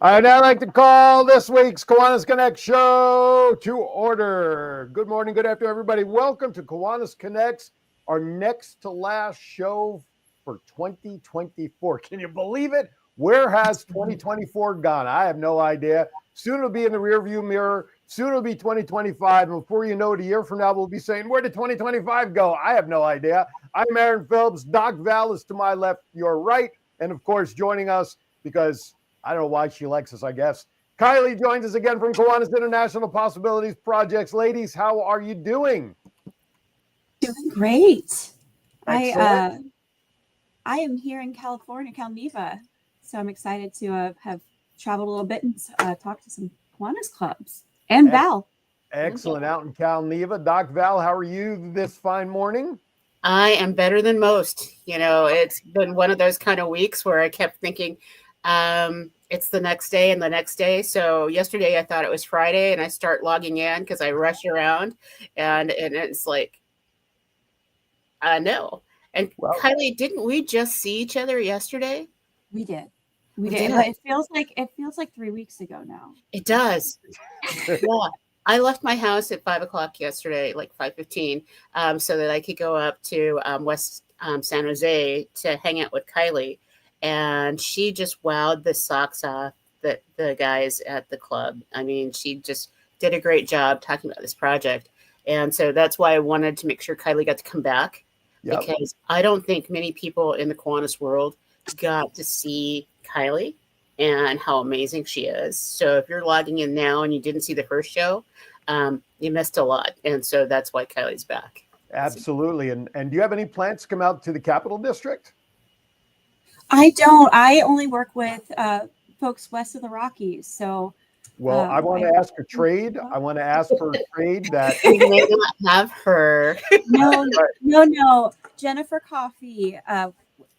I'd now like to call this week's Kiwanis Connects show to order. Good morning, good afternoon, everybody. Welcome to Kiwanis Connects, our next to last show for 2024. Can you believe it? Where has 2024 gone? I have no idea. Soon it'll be in the rearview mirror. Soon it'll be 2025. And before you know it, a year from now, we'll be saying, where did 2025 go? I have no idea. I'm Aaron Phillips. Doc Val is to my left, your right. And of course, joining us because I don't know why she likes us, I guess. Kylie joins us again from Kiwanis International Possibilities Projects. Ladies, how are you doing? Doing great. Excellent. I am here in California, Calneva, so I'm excited to have traveled a little bit and talk to some Kiwanis clubs and Val. Excellent. Out in Calneva. Doc Val, how are you this fine morning? I am better than most. You know, it's been one of those kind of weeks where I kept thinking, it's the next day and the next day. So yesterday I thought it was Friday and I start logging in because I rush around and it's like, no. And Well, Kylie, didn't we just see each other yesterday? We did. did. It feels like 3 weeks ago now. It does. Yeah. I left my house at 5:00 yesterday, like 5:15, so that I could go up to West San Jose to hang out with Kylie. And she just wowed the socks off the guys at the club. I mean, she just did a great job talking about this project. And so that's why I wanted to make sure Kylie got to come back, because I don't think many people in the Kiwanis world got to see Kylie and how amazing she is. So if you're logging in now and you didn't see the first show, you missed a lot. And so that's why Kylie's back. Absolutely. And do you have any plans to come out to the Capital District? I don't. I only work with folks west of the Rockies. So, well, I want to ask a trade. I want to ask for a trade that you may not have her. No. Jennifer Coffey.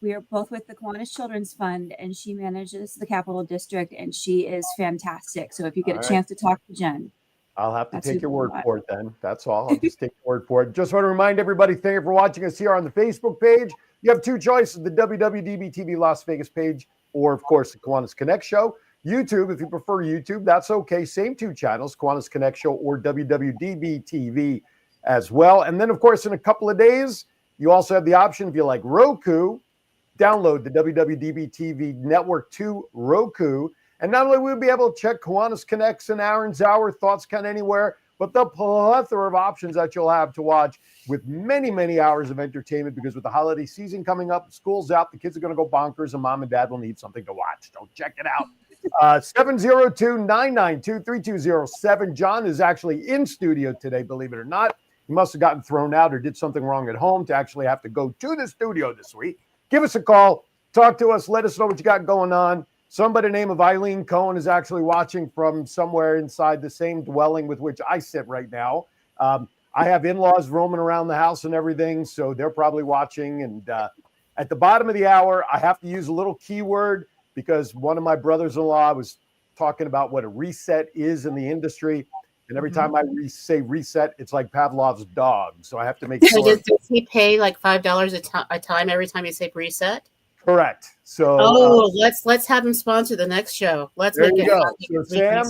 We are both with the Kiwanis Children's Fund, and she manages the Capital District, and she is fantastic. So if you get a chance to talk to Jen, I'll have to take your word for it then. That's all. I'll just take your word for it. Just want to remind everybody, thank you for watching us here on the Facebook page. You have two choices, the WWDB TV Las Vegas page, or of course the Kiwanis Connect show. YouTube, if you prefer YouTube, that's okay. Same two channels, Kiwanis Connect show or WWDB TV as well. And then of course, in a couple of days, you also have the option, if you like Roku, download the WWDB TV network to Roku. And not only will we be able to check Kiwanis Connects and Aaron's Hour, Thoughts Count Anywhere, but the plethora of options that you'll have to watch with many, many hours of entertainment, because with the holiday season coming up, school's out, the kids are going to go bonkers, and mom and dad will need something to watch. So check it out. 702-992-3207. John is actually in studio today, believe it or not. He must have gotten thrown out or did something wrong at home to actually have to go to the studio this week. Give us a call. Talk to us. Let us know what you got going on. Somebody named of Eileen Cohen is actually watching from somewhere inside the same dwelling with which I sit right now. I have in-laws roaming around the house and everything, so they're probably watching. And at the bottom of the hour, I have to use a little keyword because one of my brothers-in-law was talking about what a reset is in the industry. And every time I say reset, it's like Pavlov's dog. So I have to make sure. Does he pay like $5 a time every time you say reset? Correct. So let's have him sponsor the next show. Let's there make you it go. happen. So Sam,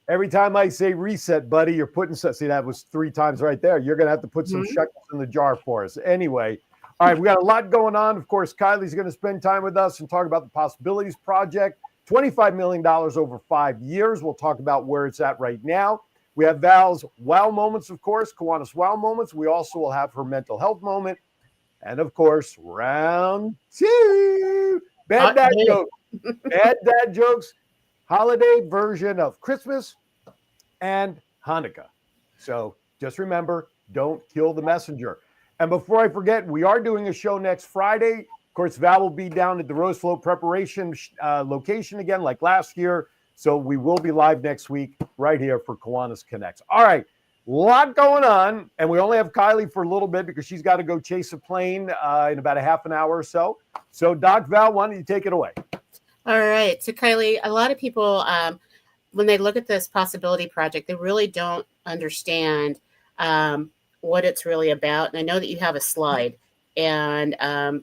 every time I say reset, buddy, you're putting, see, that was 3 times right there. You're going to have to put some shekels in the jar for us. Anyway, all right, we got a lot going on. Of course, Kylie's going to spend time with us and talk about the Possibilities Project, $25 million over 5 years. We'll talk about where it's at right now. We have Val's wow moments, of course, Kiwanis wow moments. We also will have her mental health moment. And of course, round 2, bad dad jokes. Bad dad jokes, holiday version of Christmas and Hanukkah. So just remember, don't kill the messenger. And before I forget, we are doing a show next Friday. Of course, Val will be down at the Rose Float preparation location again, like last year. So we will be live next week right here for Kiwanis Connects. All right. Lot going on, and we only have Kylie for a little bit because she's got to go chase a plane in about a half an hour or so. So, Doc Val, why don't you take it away? All right. So, Kylie, a lot of people, when they look at this possibility project, they really don't understand what it's really about. And I know that you have a slide. And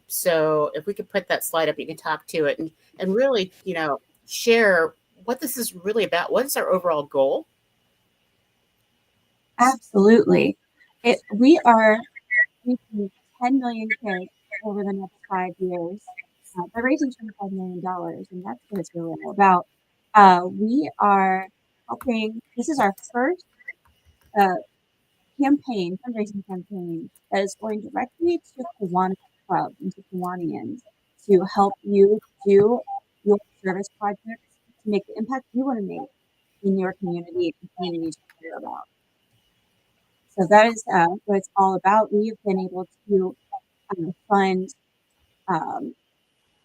so if we could put that slide up, you can talk to it and really, share what this is really about? What is our overall goal? Absolutely. We are reaching 10 million kids over the next 5 years by raising $25 million, and that's what it's really all about. We are helping. This is our first uh, fundraising campaign that is going directly to Kiwanis Club and to Kiwanians to help you do your service projects to make the impact you want to make in your community and communities you care about. So that is what it's all about. We have been able to fund um,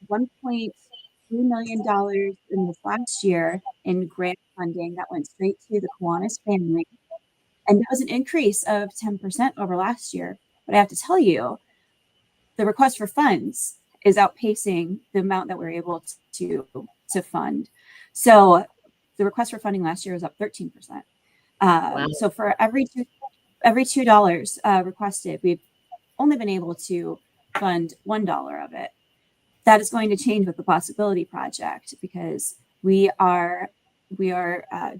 $1.3 million in this last year in grant funding that went straight to the Kiwanis family. And that was an increase of 10% over last year. But I have to tell you, the request for funds is outpacing the amount that we're able to fund. So the request for funding last year was up 13%. Wow. So for every $2 requested, we've only been able to fund $1 of it. That is going to change with the Possibility Project because we are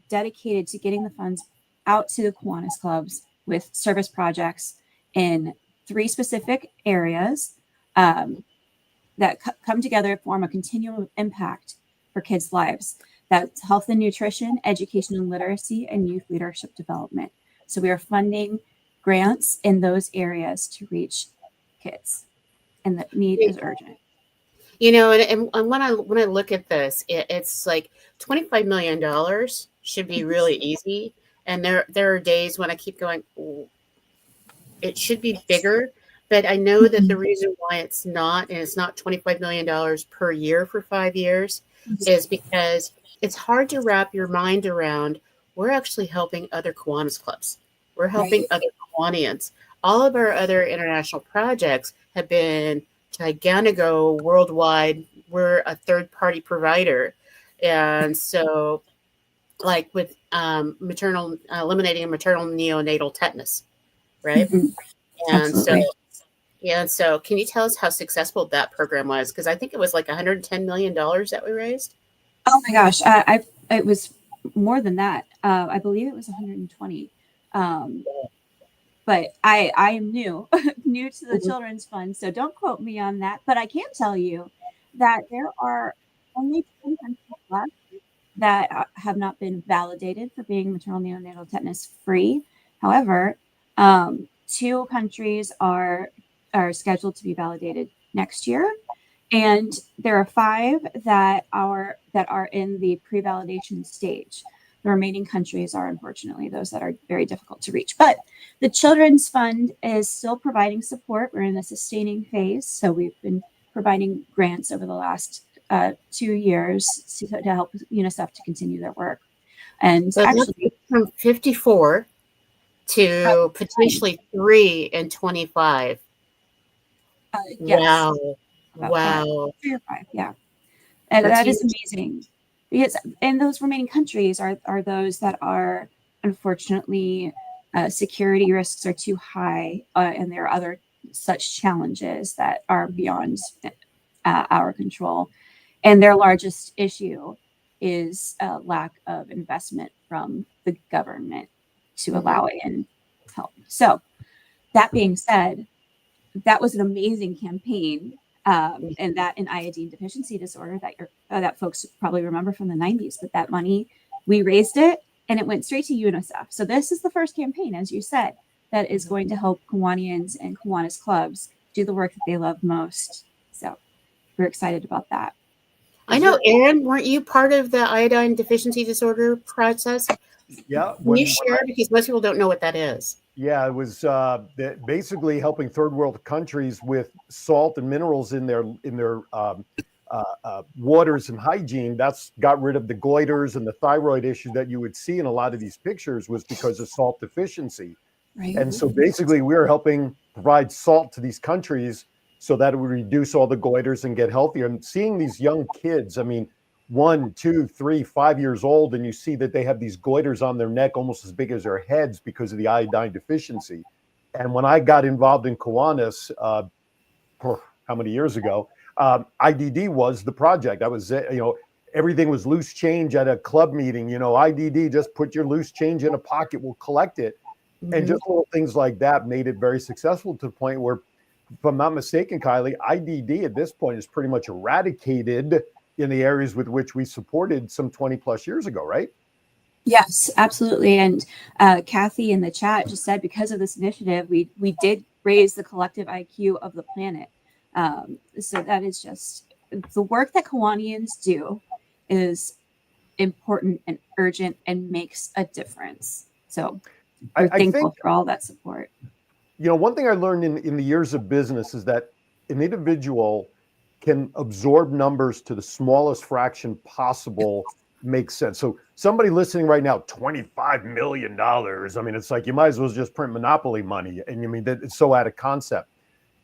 dedicated to getting the funds out to the Kiwanis clubs with service projects in 3 specific areas that come together to form a continuum of impact for kids' lives. That's health and nutrition, education and literacy, and youth leadership development. So we are funding grants in those areas to reach kids, and the need is urgent. And when I look at this, it's like $25 million should be really easy. And there are days when I keep going, "Ooh, it should be bigger." But I know that the reason why it's not, and it's not $25 million per year for 5 years, is because it's hard to wrap your mind around. We're actually helping other Kiwanis clubs. We're helping other Kiwanians. All of our other international projects have been gigantico worldwide. We're a third party provider. And so, like with eliminating maternal neonatal tetanus, right? Mhm. And so, Absolutely. can you tell us how successful that program was? Because I think it was like $110 million that we raised. Oh my gosh, it was more than that. I believe it was 120. But I am new new to the Mhm. children's fund, so don't quote me on that. But I can tell you that there are only 10 countries left that have not been validated for being maternal neonatal tetanus free. However, 2 countries are scheduled to be validated next year, and there are 5 that are in the pre-validation stage. The remaining countries are unfortunately those that are very difficult to reach. But the Children's Fund is still providing support. We're in the sustaining phase, so we've been providing grants over the last 2 years to help UNICEF to continue their work. And So that's actually, from 54 uh, to potentially 3 and 25. yes, Wow. about 5, Wow. 3 or 5, yeah. And That's that huge. is amazing because and those remaining countries are those that are unfortunately security risks are too high, and there are other such challenges that are beyond our control. And their largest issue is lack of investment from the government to allow it and help. So that being said, that was an amazing campaign. And that in iodine deficiency disorder that folks probably remember from the 90s, but that money, we raised it and it went straight to UNICEF. So this is the first campaign, as you said, that is going to help Kiwanians and Kiwanis clubs do the work that they love most. So we're excited about that. I know, Aaron, weren't you part of the iodine deficiency disorder process? Yeah, Can you share? Because most people don't know what that is. yeah, it was basically helping third world countries with salt and minerals in their waters and hygiene. That's got rid of the goiters and the thyroid issue that you would see in a lot of these pictures was because of salt deficiency. Right. And so basically, we were helping provide salt to these countries so that it would reduce all the goiters and get healthier. And seeing these young kids, I mean, 1, 2, 3, 5 years old, and you see that they have these goiters on their neck almost as big as their heads because of the iodine deficiency. And when I got involved in Kiwanis, how many years ago, IDD was the project. I was, everything was loose change at a club meeting, IDD, just put your loose change in a pocket, we'll collect it. And just little things like that made it very successful to the point where, if I'm not mistaken, Kylie, IDD at this point is pretty much eradicated in the areas with which we supported some 20 plus years ago, right? Yes, absolutely. And Kathy in the chat just said, because of this initiative, we did raise the collective IQ of the planet. So that is just the work that Kiwanians do is important and urgent and makes a difference. So we're thankful for all that support. One thing I learned in the years of business is that an individual can absorb numbers to the smallest fraction possible. Makes sense. So somebody listening right now, $25 million. I mean, it's like you might as well just print Monopoly money. And you mean that it's so out of concept.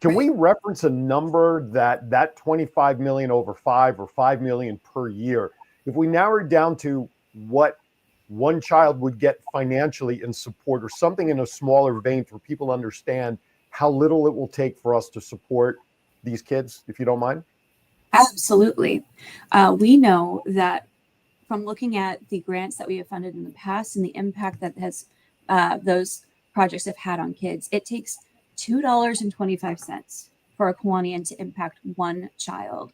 Can we reference a number that 25 million over 5 or 5 million per year? If we narrow it down to what one child would get financially in support, or something in a smaller vein, for people to understand how little it will take for us to support these kids, if you don't mind. Absolutely. We know that from looking at the grants that we have funded in the past and the impact that has those projects have had on kids, it takes $2.25 for a Kiwanian to impact one child.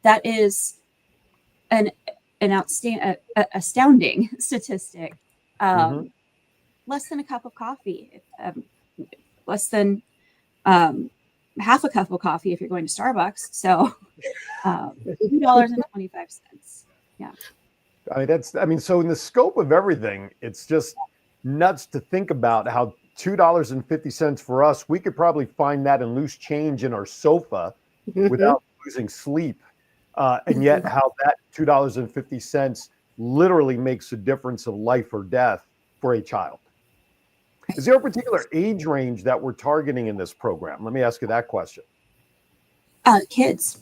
That is an astounding statistic. Less than a cup of coffee, less than half a cup of coffee if you're going to Starbucks. So $2.25. Yeah. So in the scope of everything, it's just nuts to think about how $2.50 for us, we could probably find that in loose change in our sofa without losing sleep. And yet how that $2.50 literally makes a difference of life or death for a child. Is there a particular age range that we're targeting in this program? Let me ask you that question. Kids.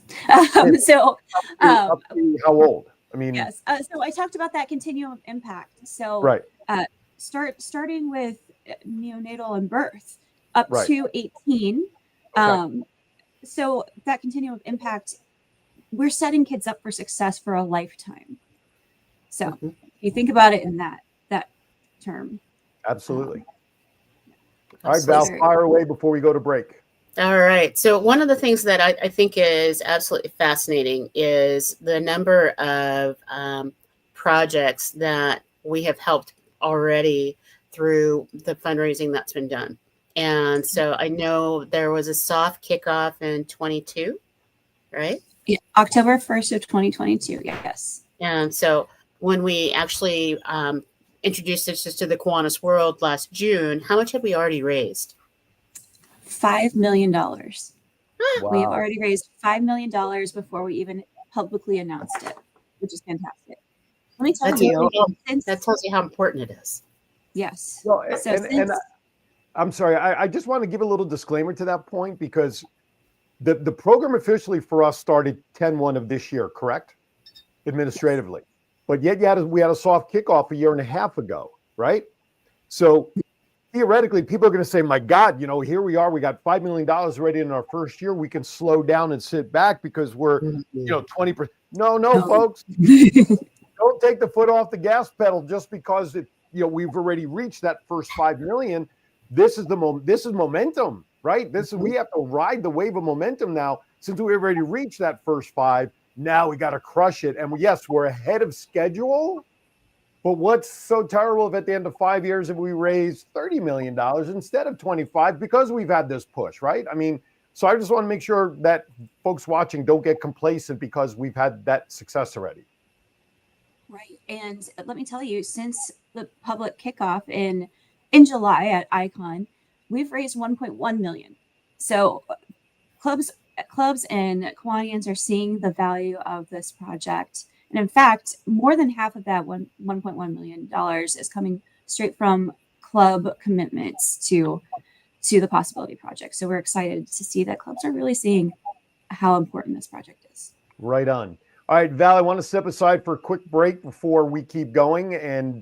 So up to how old? I mean, yes. So I talked about that continuum of impact. So right. Starting with neonatal and birth up to 18. So that continuum of impact, we're setting kids up for success for a lifetime. So if you think about it in that term. Absolutely. All right, Val, fire away before we go to break. All right. So one of the things that I think is absolutely fascinating is the number of projects that we have helped already through the fundraising that's been done. And so I know there was a soft kickoff in 22, right? Yeah, October 1st of 2022, yes. And so when we actually introduced this to the Kiwanis world last June, how much have we already raised? $5 million. Wow. We have already raised $5 million before we even publicly announced it, which is fantastic. Let me tell you. That tells you how important it is. Yes. Well, and I'm sorry, I just want to give a little disclaimer to that point, because the program officially for us started 10/1 of this year, correct? Administratively. But yet we had a soft kickoff a year and a half ago, right? So theoretically, people are going to say, my God, here we are. We got $5 million already in our first year. We can slow down and sit back because we're, 20%. No, folks. Don't take the foot off the gas pedal just because we've already reached that first 5 million. This is momentum, right? We have to ride the wave of momentum now. Since we already reached that first 5, now we got to crush it. And yes, we're ahead of schedule. But what's so terrible if at the end of 5 years if we raise $30 million instead of 25 because we've had this push, right? I mean, so I just want to make sure that folks watching don't get complacent because we've had that success already. Right. And let me tell you, since the public kickoff in July at Icon, we've raised 1.1 million. So clubs and Kiwanians are seeing the value of this project. And in fact, more than half of that $1.1 million is coming straight from club commitments to the Possibility Project. So we're excited to see that clubs are really seeing how important this project is. Right on. All right, Val, I want to step aside for a quick break before we keep going and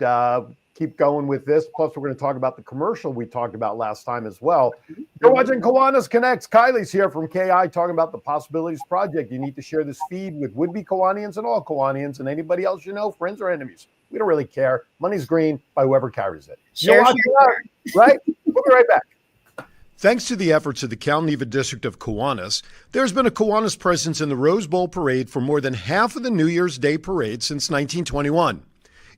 keep going with this. Plus, we're going to talk about the commercial we talked about last time as well. You're watching Kiwanis Connects. Kylie's here from KI talking about the Possibilities Project. You need to share this feed with would-be Kiwanians and all Kiwanians and anybody else you know, friends or enemies. We don't really care. Money's green by whoever carries it. Sure. Right? We'll be right back. Thanks to the efforts of the Cal Neva District of Kiwanis, there's been a Kiwanis presence in the Rose Bowl Parade for more than half of the New Year's Day Parade since 1921.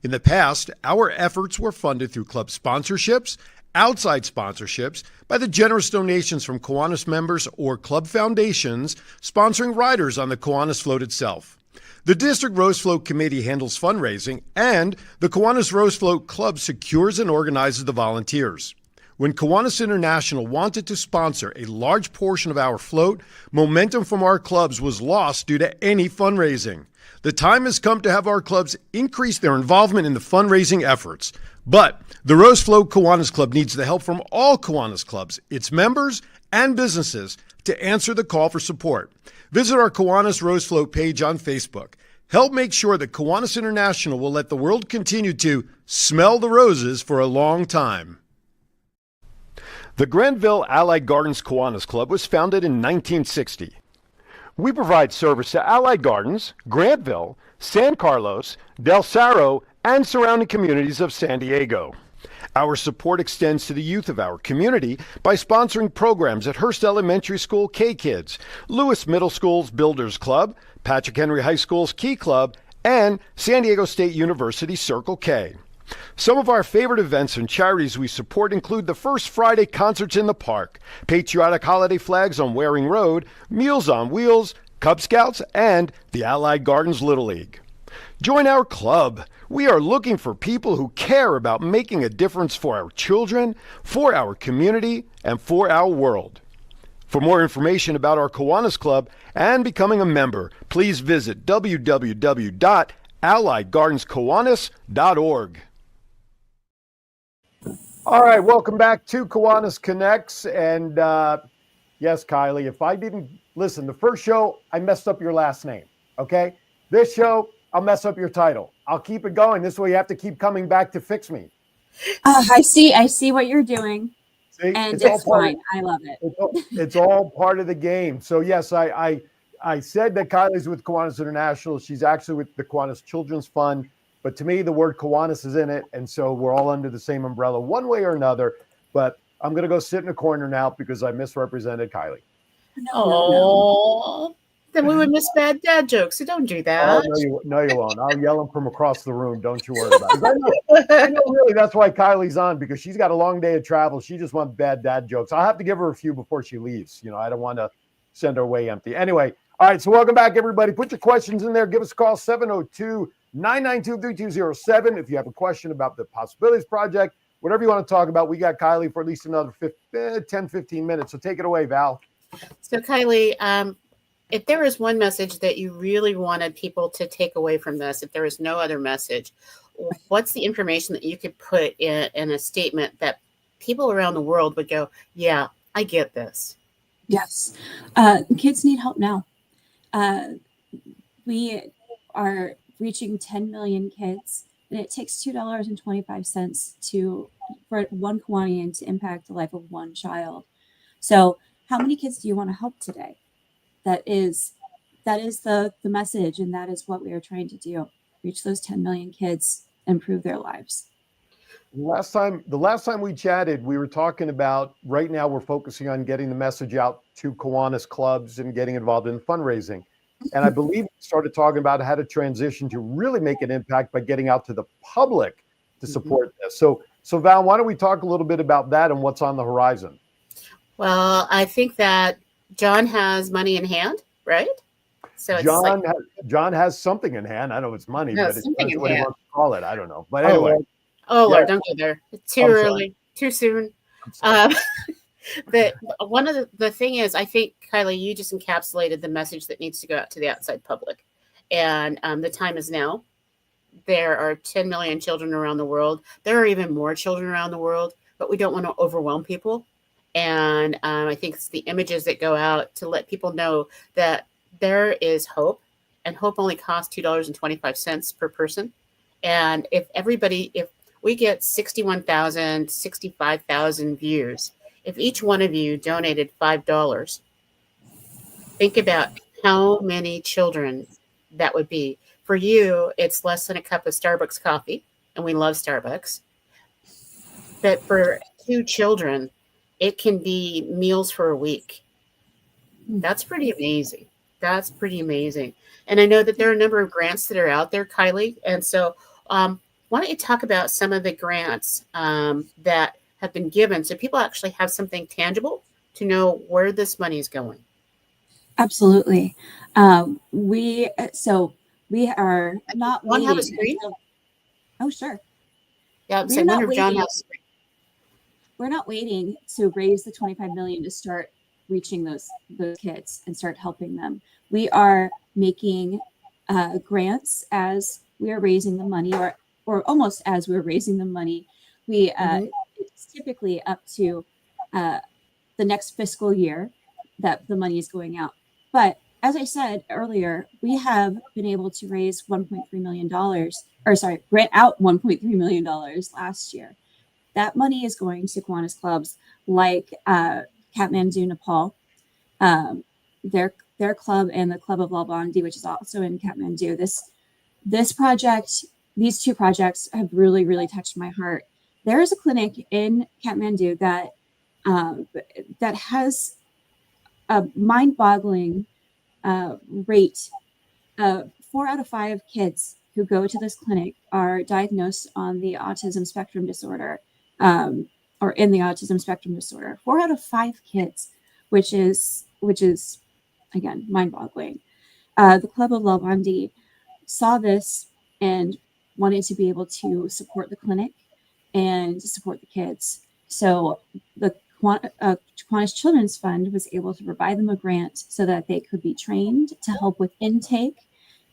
In the past, our efforts were funded through club sponsorships, outside sponsorships, by the generous donations from Kiwanis members or club foundations sponsoring riders on the Kiwanis float itself. The District Rose Float Committee handles fundraising, and the Kiwanis Rose Float Club secures and organizes the volunteers. When Kiwanis International wanted to sponsor a large portion of our float, momentum from our clubs was lost due to any fundraising. The time has come to have our clubs increase their involvement in the fundraising efforts. But the Rose Float Kiwanis Club needs the help from all Kiwanis clubs, its members, and businesses to answer the call for support. Visit our Kiwanis Rose Float page on Facebook. Help make sure that Kiwanis International will let the world continue to smell the roses for a long time. The Granville Allied Gardens Kiwanis Club was founded in 1960. We provide service to Allied Gardens, Granville, San Carlos, Del Cerro, and surrounding communities of San Diego. Our support extends to the youth of our community by sponsoring programs at Hearst Elementary School K-Kids, Lewis Middle School's Builders Club, Patrick Henry High School's Key Club, and San Diego State University Circle K. Some of our favorite events and charities we support include the First Friday Concerts in the Park, Patriotic Holiday Flags on Waring Road, Meals on Wheels, Cub Scouts, and the Allied Gardens Little League. Join our club. We are looking for people who care about making a difference for our children, for our community, and for our world. For more information about our Kiwanis Club and becoming a member, please visit www.alliedgardenskiwanis.org. All right, welcome back to Kiwanis Connects. And yes, Kylie, if I didn't listen, the first show, I messed up your last name. Okay. This show, I'll mess up your title. I'll keep it going. This way you have to keep coming back to fix me. I see what you're doing. See? And it's fine. I love it. It's all part of the game. So yes, I said that Kylie's with Kiwanis International. She's actually with the Kiwanis Children's Fund. But to me, the word Kiwanis is in it. And so we're all under the same umbrella one way or another. But I'm going to go sit in a corner now because I misrepresented Kylie. No. Then we would miss bad dad jokes. So don't do that. Oh, no, you won't. I'll yell them from across the room. Don't you worry about it. I know really that's why Kylie's on, because she's got a long day of travel. She just wants bad dad jokes. I'll have to give her a few before she leaves. You know, I don't want to send her away empty. Anyway, all right. So welcome back, everybody. Put your questions in there. Give us a call, 702-992-3207. If you have a question about the Possibilities Project, whatever you want to talk about, we got Kylie for at least another 10, 15 minutes. So take it away, Val. So Kylie, if there is one message that you really wanted people to take away from this, if there is no other message, what's the information that you could put in a statement that people around the world would go, yeah, I get this? Yes. Kids need help now. We are reaching 10 million kids, and it takes $2.25 for one Kiwanian to impact the life of one child. So how many kids do you want to help today? That is the message, and that is what we are trying to do. Reach those 10 million kids, improve their lives. The last time we chatted, we were talking about, right now we're focusing on getting the message out to Kiwanis clubs and getting involved in fundraising. And I believe we started talking about how to transition to really make an impact by getting out to the public to support this. So Val, why don't we talk a little bit about that and what's on the horizon? Well, I think that John has money in hand, right? So it's John has something in hand. I know it's money, but it's what he wants to call it. I don't know. But anyway. Lord, don't go there. It's too early, too soon. But one of the thing is, I think, Kylie, you just encapsulated the message that needs to go out to the outside public. And the time is now. There are 10 million children around the world. There are even more children around the world, but we don't want to overwhelm people. And I think it's the images that go out to let people know that there is hope and Hope only costs $2.25 per person. And if we get 61,000, 65,000 views, if each one of you donated $5, think about how many children that would be. For you, it's less than a cup of Starbucks coffee, and we love Starbucks. But for 2 children, it can be meals for a week. That's pretty amazing. That's pretty amazing. And I know that there are a number of grants that are out there, Kylie. And so, why don't you talk about some of the grants that have been given so people actually have something tangible to know where this money is going? Absolutely. We are not John have a waiting screen? oh, sure. Yeah, We're so I not wonder if John waiting. has a screen. We're not waiting to raise the 25 million to start reaching those kids and start helping them. We are making grants as we are raising the money, or almost as we're raising the money. It's typically up to the next fiscal year that the money is going out. But as I said earlier, we have been able to raise $1.3 million, grant out $1.3 million last year. That money is going to Kiwanis clubs like Kathmandu, Nepal, their club, and the Club of Lalbandi, which is also in Kathmandu. These 2 projects have really, really touched my heart. There is a clinic in Kathmandu that has a mind-boggling rate. 4 out of 5 kids who go to this clinic are diagnosed on the autism spectrum disorder, or in the autism spectrum disorder. 4 out of 5 kids, which is again mind-boggling. The Club of Lalbandi saw this and wanted to be able to support the clinic and support the kids. So the Kiwanis Children's Fund was able to provide them a grant so that they could be trained to help with intake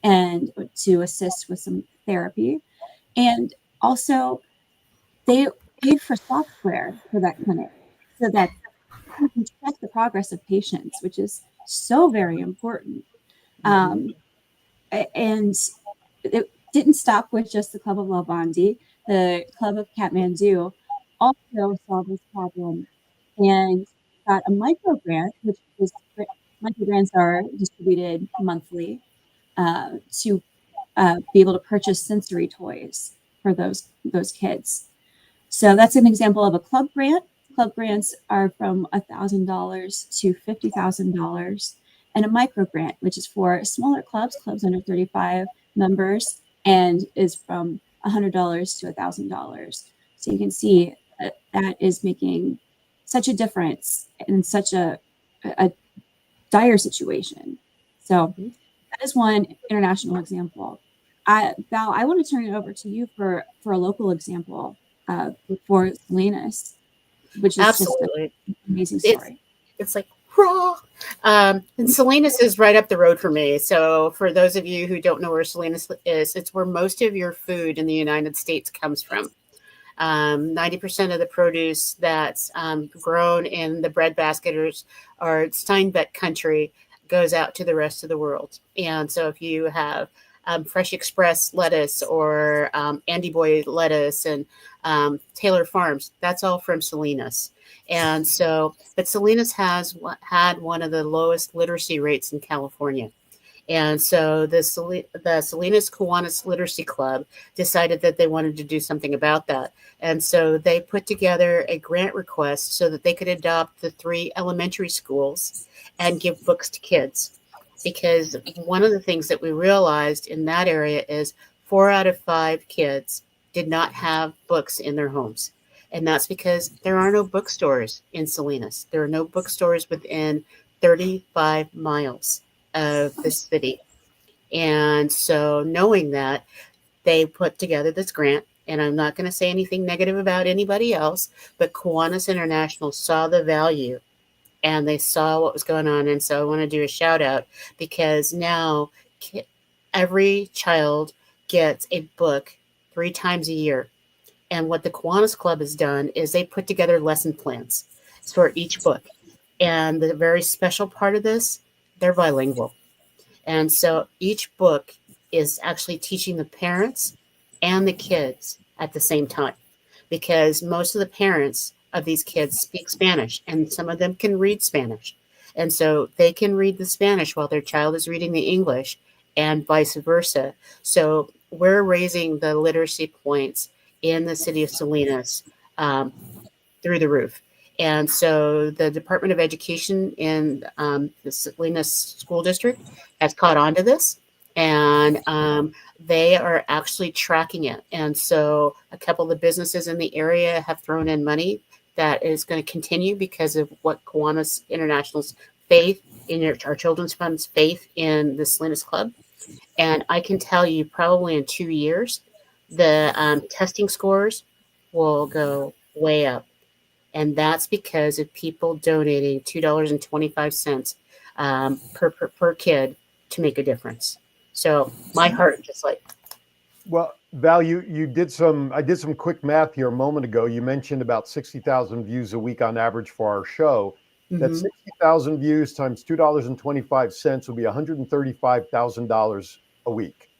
and to assist with some therapy. And also, they paid for software for that clinic so that you can track the progress of patients, which is so very important. And it didn't stop with just the Club of Lalbandi. The Club of Kathmandu also saw this problem and got a micro grant, which is micro grants are distributed monthly to be able to purchase sensory toys for those kids. So that's an example of a club grant. Club grants are from $1,000 to $50,000, and a micro grant, which is for smaller clubs under 35 members, and is from $100 to $1,000. So you can see that is making such a difference in such a dire situation. So that is one international example. Val, I want to turn it over to you for a local example for Salinas, which is Absolutely just an amazing story. It's like raw. And Salinas is right up the road for me. So for those of you who don't know where Salinas is, it's where most of your food in the United States comes from. 90% of the produce that's grown in the breadbasket or Steinbeck country goes out to the rest of the world. And so if you have Fresh Express lettuce or Andy Boy lettuce and Taylor Farms, that's all from Salinas. And so, but Salinas has had one of the lowest literacy rates in California. And so the Salinas Kiwanis Literacy Club decided that they wanted to do something about that. And so they put together a grant request so that they could adopt the 3 elementary schools and give books to kids. Because one of the things that we realized in that area is 4 out of 5 kids did not have books in their homes. And that's because there are no bookstores in Salinas. There are no bookstores within 35 miles of the city. And so knowing that, they put together this grant, and I'm not going to say anything negative about anybody else, but Kiwanis International saw the value and they saw what was going on. And so I want to do a shout out because now every child gets a book 3 times a year. And what the Kiwanis Club has done is they put together lesson plans for each book. And the very special part of this, they're bilingual. And so each book is actually teaching the parents and the kids at the same time, because most of the parents of these kids speak Spanish and some of them can read Spanish. And so they can read the Spanish while their child is reading the English and vice versa. So we're raising the literacy points in the city of Salinas um, through the roof. And so the Department of Education in the Salinas School District has caught on to this, and they are actually tracking it. And so a couple of the businesses in the area have thrown in money that is going to continue because of what Kiwanis International's faith in our Children's Fund's faith in the Salinas Club. And I can tell you, probably in 2 years, the testing scores will go way up. And that's because of people donating $2.25 per kid to make a difference. So my heart just like. Well, Val, you did some. I did some quick math here a moment ago. You mentioned about 60,000 views a week on average for our show. That's 60,000 views times $2.25 will be $135,000 a week.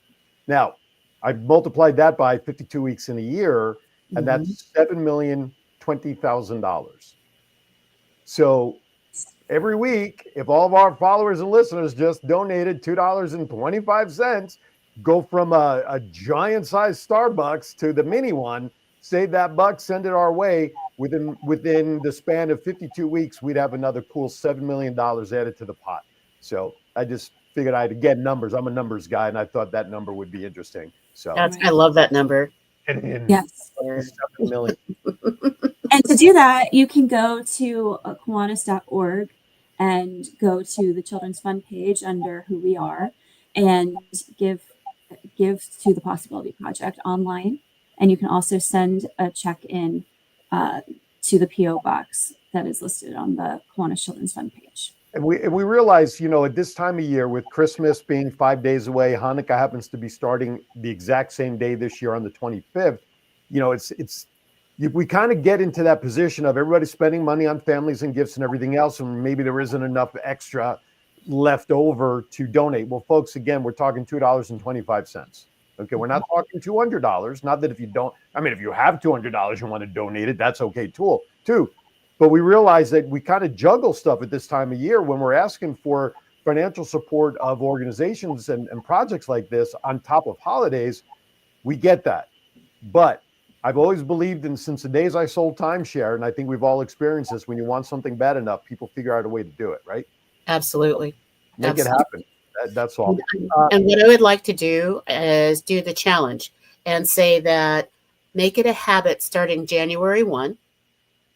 Now, I've multiplied that by 52 weeks in a year, and that's $7,020,000. So every week, if all of our followers and listeners just donated $2.25, go from a giant-sized Starbucks to the mini one, save that buck, send it our way. Within the span of 52 weeks, we'd have another cool $7 million added to the pot. So I just figured I'd get numbers. I'm a numbers guy, and I thought that number would be interesting. So I love that number. Yes. 7 million. And to do that, you can go to Kiwanis.org and go to the Children's Fund page under Who We Are and give to the Possibility Project online. And you can also send a check in to the P.O. box that is listed on the Kiwanis Children's Fund page. And we realize, at this time of year, with Christmas being 5 days away, Hanukkah happens to be starting the exact same day this year on the 25th. We kind of get into that position of everybody spending money on families and gifts and everything else, and maybe there isn't enough extra left over to donate. Well, folks, again, we're talking $2.25. Okay, we're not talking $200. Not that if you have $200 you want to donate it, that's okay too. But we realize that we kind of juggle stuff at this time of year when we're asking for financial support of organizations and projects like this on top of holidays. We get that. But I've always believed in, since the days I sold timeshare, and I think we've all experienced this, when you want something bad enough, people figure out a way to do it, right? Absolutely. Make it happen. That's all. And what I would like to do is do the challenge and say that make it a habit starting January 1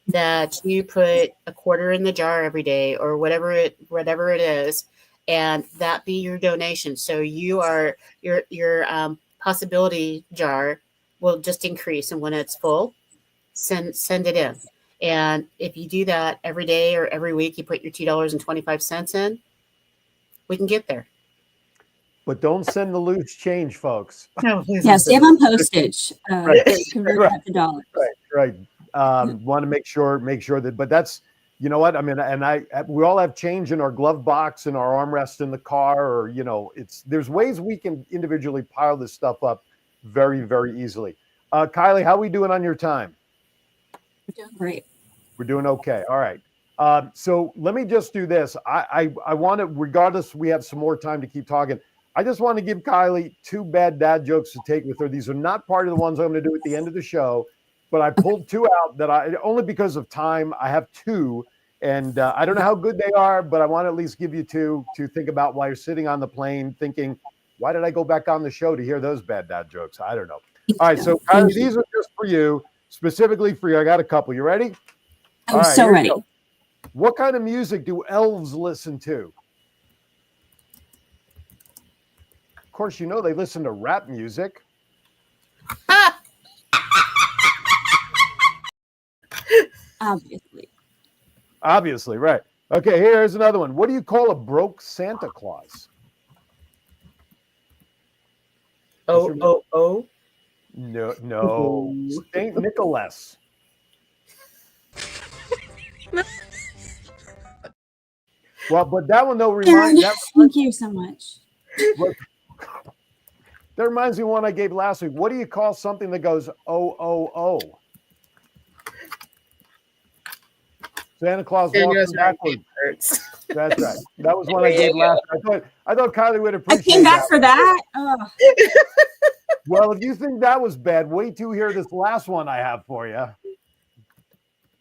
that you put a quarter in the jar every day or whatever it is, and that be your donation. So your possibility jar will just increase, and when it's full, send it in. And if you do that every day or every week, you put your $2.25 in, we can get there. But don't send the loose change, folks. No, yeah, save on postage. Right. Convert that to dollars. Right. Want to make sure that, but that's, you know what I mean, and we all have change in our glove box and our armrest in the car, or there's ways we can individually pile this stuff up very, very easily. Kylie, how are we doing on your time? We're doing great. We're doing okay. All right. So let me just do this. I want to, regardless, we have some more time to keep talking. I just want to give Kylie 2 bad dad jokes to take with her. These are not part of the ones I'm going to do at the end of the show, but I pulled 2 out that only because of time, I have 2, and I don't know how good they are, but I want to at least give you 2 to think about while you're sitting on the plane thinking, why did I go back on the show to hear those bad dad jokes? I don't know. All right. So Kylie, these are just for you, specifically for you. I got a couple. You ready? I'm so ready. What kind of music do elves listen to? Of course, they listen to rap music. Obviously, right. Okay, here's another one. What do you call a broke Santa Claus? Oh. No. Saint Nicholas. Well, but that one though Thank you so much. That reminds me of one I gave last week. What do you call something that goes oh oh oh? Santa Claus walking backwards. That's right. That was one I gave last week. I thought Kylie would appreciate I came back that. for that. Oh. Well, if you think that was bad, wait till you hear this last one I have for you.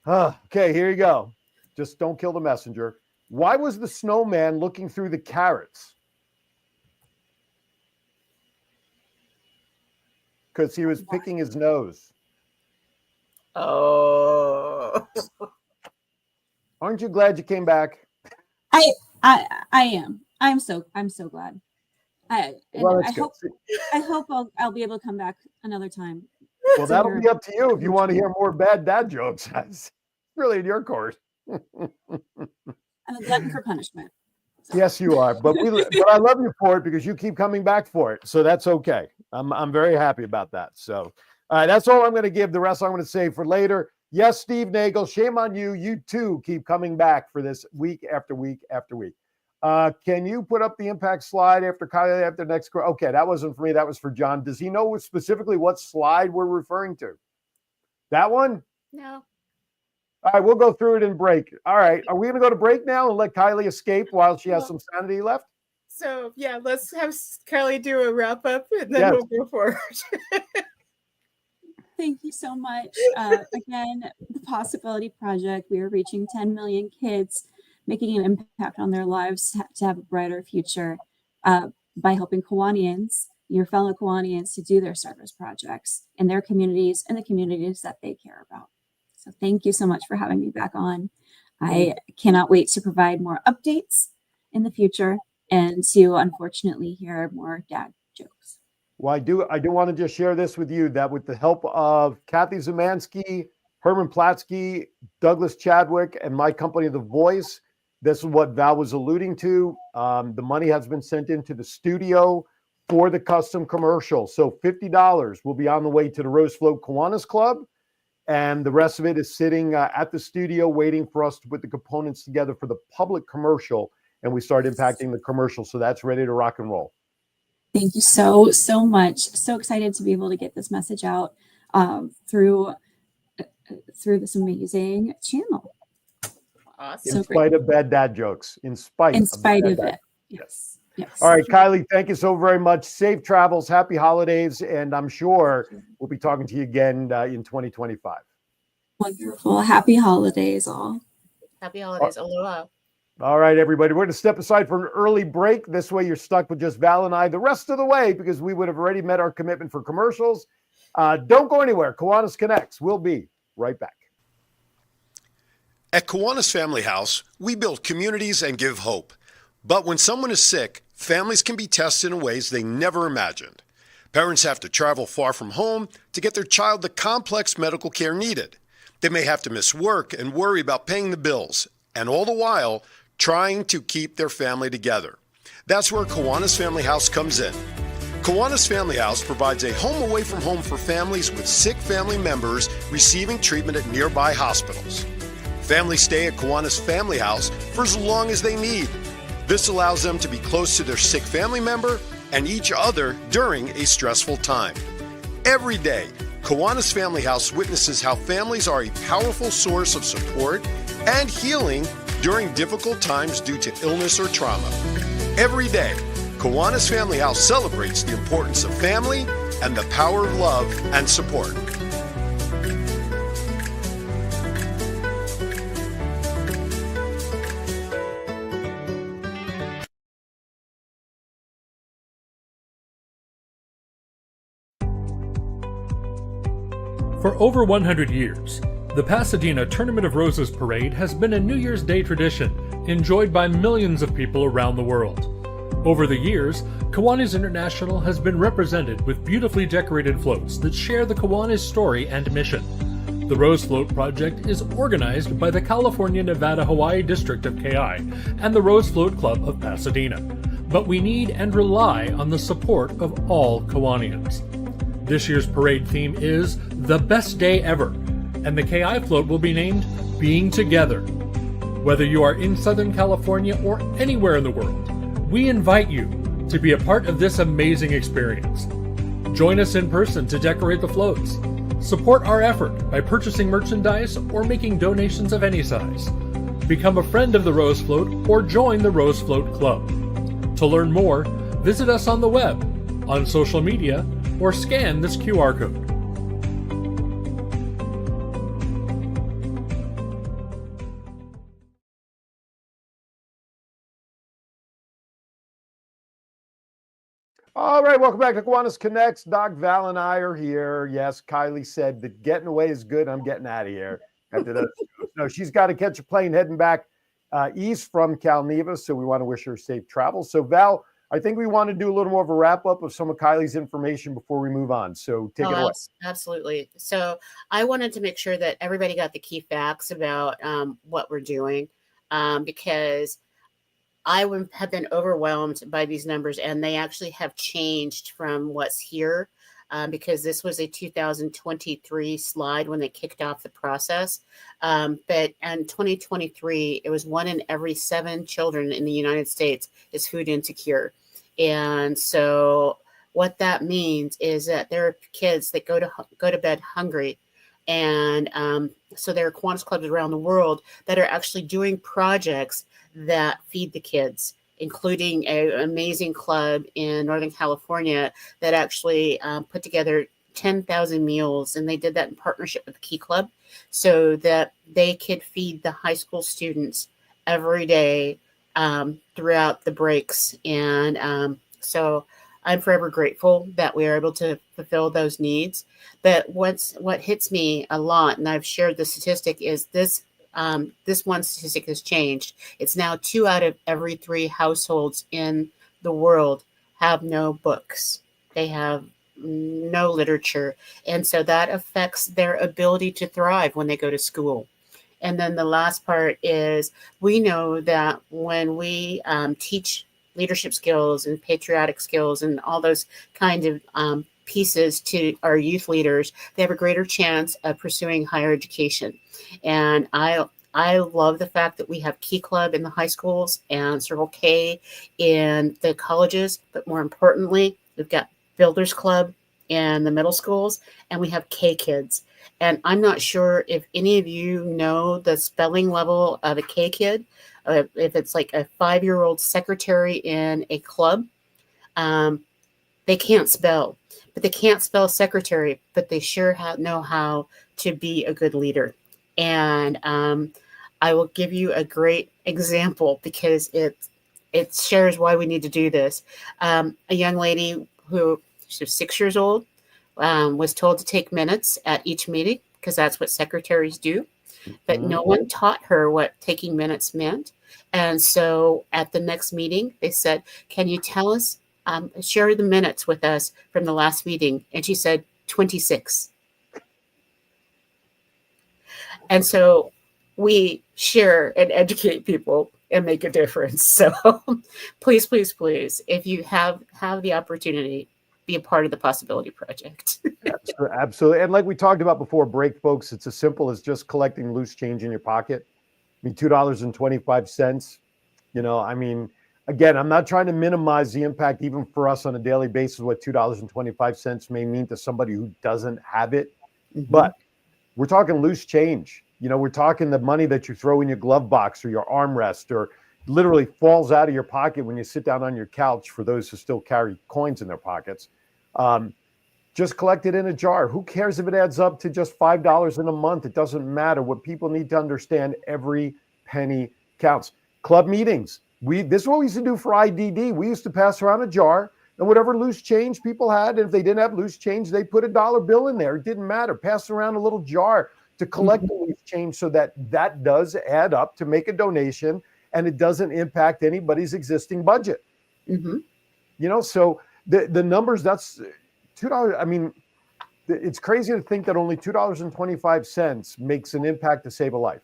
Okay, here you go. Just don't kill the messenger. Why was the snowman looking through the carrots? Because he was picking his nose. Oh. Aren't you glad you came back? I am. I'm so glad. I hope I'll be able to come back another time. Well, that'll be up to you if you want to hear more bad dad jokes. It's really in your course. I'm a glutton for punishment. So. Yes, you are. But I love you for it because you keep coming back for it. So that's okay. I'm very happy about that. So that's all I'm going to give. The rest I'm going to save for later. Yes, Steve Nagel, shame on you. You too keep coming back for this week after week after week. Can you put up the impact slide after Kylie after next? Okay, that wasn't for me. That was for John. Does he know specifically what slide we're referring to? That one? No. All right, we'll go through it in break. All right, are we going to go to break now and let Kylie escape while she has some sanity left? So, yeah, let's have Kylie do a wrap up and then we'll go forward. Thank you so much. Again, the Possibility Project, we are reaching 10 million kids, making an impact on their lives to have a brighter future by helping Kiwanians, your fellow Kiwanians, to do their service projects in their communities and the communities that they care about. So thank you so much for having me back on. I cannot wait to provide more updates in the future and to unfortunately hear more dad jokes. Well, I do want to just share this with you that with the help of Kathy Zemansky, Herman Platsky, Douglas Chadwick, and my company, The Voice, this is what Val was alluding to. The money has been sent into the studio for the custom commercial. So $50 will be on the way to the Rose Float Kiwanis Club. And the rest of it is sitting at the studio waiting for us to put the components together for the public commercial. And we start impacting the commercial. So that's ready to rock and roll. Thank you so much. So excited to be able to get this message out through this amazing channel. Awesome. In spite of bad dad jokes. In spite of it. Yes. All right, Kylie, thank you so very much. Safe travels, happy holidays, and I'm sure we'll be talking to you again in 2025. Wonderful. Happy holidays, all. Happy holidays. Aloha. All right, everybody. We're going to step aside for an early break. This way you're stuck with just Val and I the rest of the way because we would have already met our commitment for commercials. Don't go anywhere. Kiwanis Connects. We'll be right back. At Kiwanis Family House, we build communities and give hope. But when someone is sick, families can be tested in ways they never imagined. Parents have to travel far from home to get their child the complex medical care needed. They may have to miss work and worry about paying the bills, and all the while, trying to keep their family together. That's where Kiwanis Family House comes in. Kiwanis Family House provides a home away from home for families with sick family members receiving treatment at nearby hospitals. Families stay at Kiwanis Family House for as long as they need. This allows them to be close to their sick family member and each other during a stressful time. Every day, Kiwanis Family House witnesses how families are a powerful source of support and healing during difficult times due to illness or trauma. Every day, Kiwanis Family House celebrates the importance of family and the power of love and support. For over 100 years, the Pasadena Tournament of Roses Parade has been a New Year's Day tradition enjoyed by millions of people around the world. Over the years, Kiwanis International has been represented with beautifully decorated floats that share the Kiwanis story and mission. The Rose Float Project is organized by the California, Nevada, Hawaii District of KI and the Rose Float Club of Pasadena, but we need and rely on the support of all Kiwanians. This year's parade theme is The Best Day Ever, and the KI float will be named Being Together. Whether you are in Southern California or anywhere in the world, we invite you to be a part of this amazing experience. Join us in person to decorate the floats. Support our effort by purchasing merchandise or making donations of any size. Become a friend of the Rose Float or join the Rose Float Club. To learn more, visit us on the web, on social media, or scan this QR code. All right, welcome back to Kiwanis Connects. Doc Val and I are here. Yes, Kylie said that getting away is good. I'm getting out of here after those shows. No, she's got to catch a plane heading back east from Calneva, so we want to wish her safe travel. So, Val, I think we want to do a little more of a wrap-up of some of Kylie's information before we move on. So take it away. Absolutely. So I wanted to make sure that everybody got the key facts about what we're doing because I have been overwhelmed by these numbers, and they actually have changed from what's here because this was a 2023 slide when they kicked off the process. But in 2023, it was 1 in every 7 children in the United States is food insecure. And so what that means is that there are kids that go to bed hungry. And so there are Kiwanis clubs around the world that are actually doing projects that feed the kids, including an amazing club in Northern California that actually put together 10,000 meals. And they did that in partnership with the Key Club so that they could feed the high school students every day throughout the breaks. And so I'm forever grateful that we are able to fulfill those needs. But what hits me a lot, and I've shared the statistic, is this one statistic has changed. It's now 2 out of every 3 households in the world have no books. They have no literature. And so that affects their ability to thrive when they go to school. And then the last part is we know that when we teach leadership skills and patriotic skills and all those kind of pieces to our youth leaders, they have a greater chance of pursuing higher education. And I love the fact that we have Key Club in the high schools and Circle K in the colleges, but more importantly, we've got Builders Club in the middle schools, and we have K Kids. And I'm not sure if any of you know the spelling level of a K Kid, if it's like a 5-year-old secretary in a club. They can't spell, but they can't spell secretary, but they sure know how to be a good leader. And I will give you a great example because it shares why we need to do this. A young lady who she was 6 years old was told to take minutes at each meeting because that's what secretaries do. But no one taught her what taking minutes meant. And so at the next meeting, they said, can you tell us, share the minutes with us from the last meeting? And she said, 26. And so we share and educate people and make a difference. So please, please, please, if you have the opportunity, be a part of the Possibility Project. Absolutely. And like we talked about before break, folks, it's as simple as just collecting loose change in your pocket. I mean, $2.25, I mean, again, I'm not trying to minimize the impact even for us on a daily basis, what $2.25 may mean to somebody who doesn't have it. Mm-hmm. But we're talking loose change. We're talking the money that you throw in your glove box or your armrest or literally falls out of your pocket when you sit down on your couch for those who still carry coins in their pockets. Just collect it in a jar. Who cares if it adds up to just $5 in a month? It doesn't matter. What people need to understand, every penny counts. Club meetings. This is what we used to do for IDD. We used to pass around a jar, and whatever loose change people had, and if they didn't have loose change, they put a dollar bill in there. It didn't matter. Pass around a little jar to collect the loose change so that does add up to make a donation, and it doesn't impact anybody's existing budget. Mm-hmm. So the numbers, that's $2. I mean, it's crazy to think that only $2.25 makes an impact to save a life.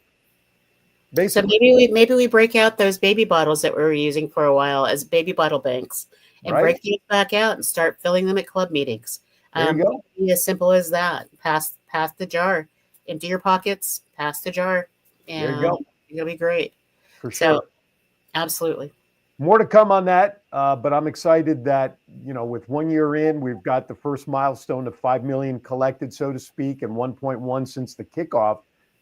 Basically. So maybe we break out those baby bottles that we were using for a while as baby bottle banks and break these back out and start filling them at club meetings. There you go. Be as simple as that. Pass the jar. Empty your pockets. Pass the jar. And there you go. It'll be great. For sure. So, absolutely. more to come on that. But I'm excited that, with 1 year in, we've got the first milestone of 5 million collected, so to speak, and 1.1 since the kickoff.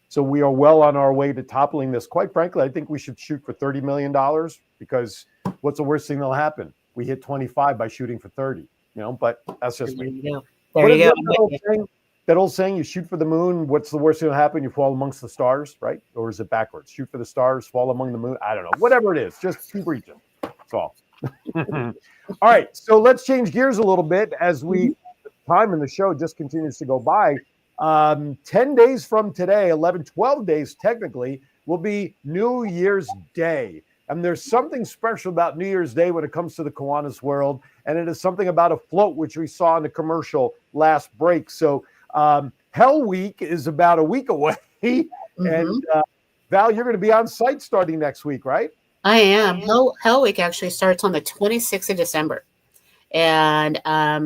So we are well on our way to toppling this. Quite frankly, I think we should shoot for $30 million, because what's the worst thing that'll happen? We hit 25 by shooting for 30, but that's just There me. you go. There you go. That old saying, you shoot for the moon, what's the worst thing that'll happen? You fall amongst the stars, right? Or is it backwards? Shoot for the stars, fall among the moon. I don't know. Whatever it is, just keep reaching. That's all. All right. So let's change gears a little bit as time in the show just continues to go by. 10 days from today, 12 days technically, will be New Year's Day. And there's something special about New Year's Day when it comes to the Kiwanis world. And it is something about a float, which we saw in the commercial last break. So Hell Week is about a week away. And Val, you're going to be on site starting next week, right? I am. Hell Week actually starts on the 26th of December. And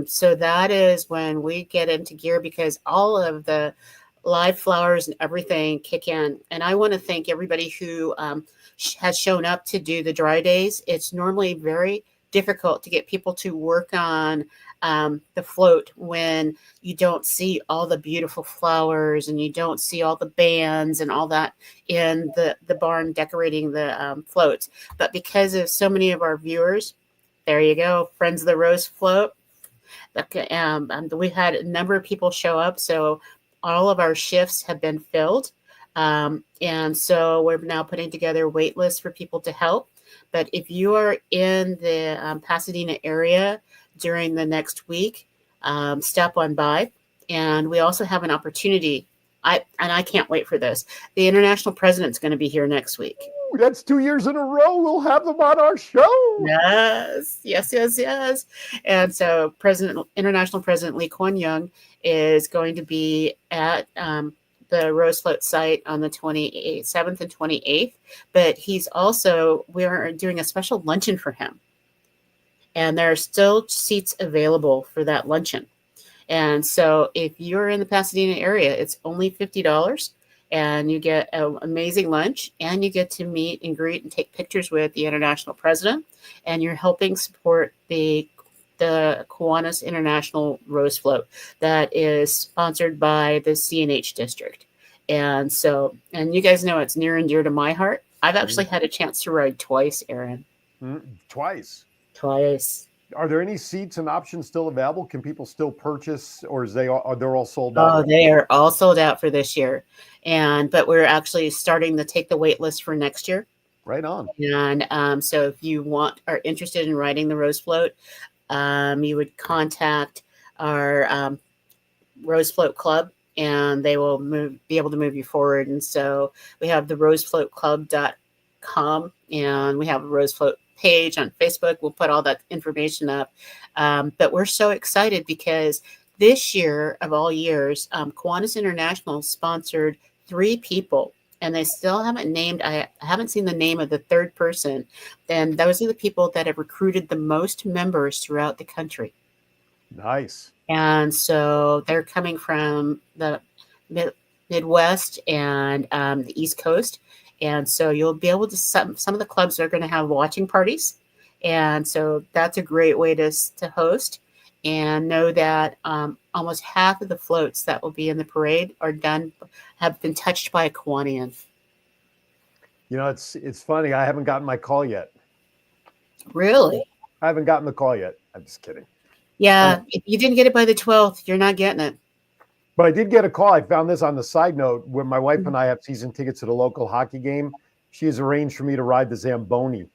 so that is when we get into gear, because all of the live flowers and everything kick in. And I want to thank everybody who has shown up to do the dry days. It's normally very difficult to get people to work on the float when you don't see all the beautiful flowers and you don't see all the bands and all that in the barn decorating the floats. But because of so many of our viewers, there you go, Friends of the Rose float. We had a number of people show up, so all of our shifts have been filled. And so we're now putting together wait lists for people to help. But if you are in the Pasadena area during the next week, stop on by. And we also have an opportunity. I can't wait for this. The international president's going to be here next week. Ooh, that's 2 years in a row. We'll have them on our show. Yes. And so International President Lee Kuan Yew is going to be at the Rose Float site on the 7th and 28th. But we're doing a special luncheon for him. And there are still seats available for that luncheon. And so if you're in the Pasadena area, it's only $50. And you get an amazing lunch, and you get to meet and greet and take pictures with the international president. And you're helping support the Kiwanis International Rose Float that is sponsored by the CNH district. And so, and you guys know it's near and dear to my heart. I've actually had a chance to ride twice, Aaron. Twice. Are there any seats and options still available? Can people still purchase, or they're all sold out? Oh, they are all sold out for this year. But we're actually starting to take the wait list for next year. Right on. And so if you are interested in riding the Rose Float, you would contact our Rose Float Club, and they will be able to move you forward. And so we have the rosefloatclub.com, and we have a Rose Float page on Facebook. We'll put all that information up. But we're so excited because this year, of all years, Kiwanis International sponsored 3 people, and they still haven't named. I haven't seen the name of the third person. Then those are the people that have recruited the most members throughout the country. Nice. And so they're coming from the Midwest and the East Coast. And so you'll be able to, some of the clubs are going to have watching parties. And so that's a great way to host, and know that almost half of the floats that will be in the parade have been touched by a Kiwanian. It's funny. I haven't gotten my call yet. Really? I haven't gotten the call yet. I'm just kidding. Yeah. If you didn't get it by the 12th, you're not getting it. But I did get a call. I found this on the side note where my wife and I have season tickets to the local hockey game. She has arranged for me to ride the Zamboni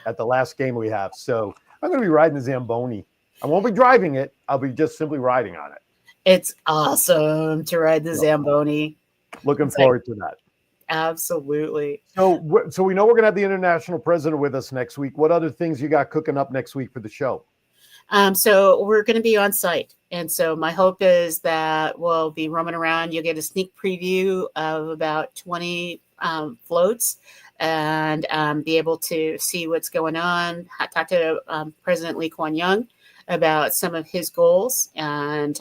at the last game we have. So I'm going to be riding the Zamboni. I won't be driving it. I'll be just simply riding on it. It's awesome to ride the Zamboni. Looking forward to that. Absolutely. So we know we're going to have the international president with us next week. What other things you got cooking up next week for the show? So we're going to be on site. And so my hope is that we'll be roaming around. You'll get a sneak preview of about 20 floats, and be able to see what's going on. Talk to President Lee Kuan Yew about some of his goals. And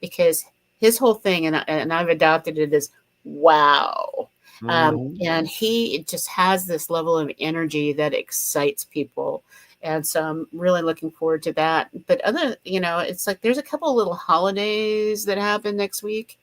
because his whole thing, and I've adopted it, is wow. And he just has this level of energy that excites people. And so I'm really looking forward to that. But it's like there's a couple of little holidays that happen next week.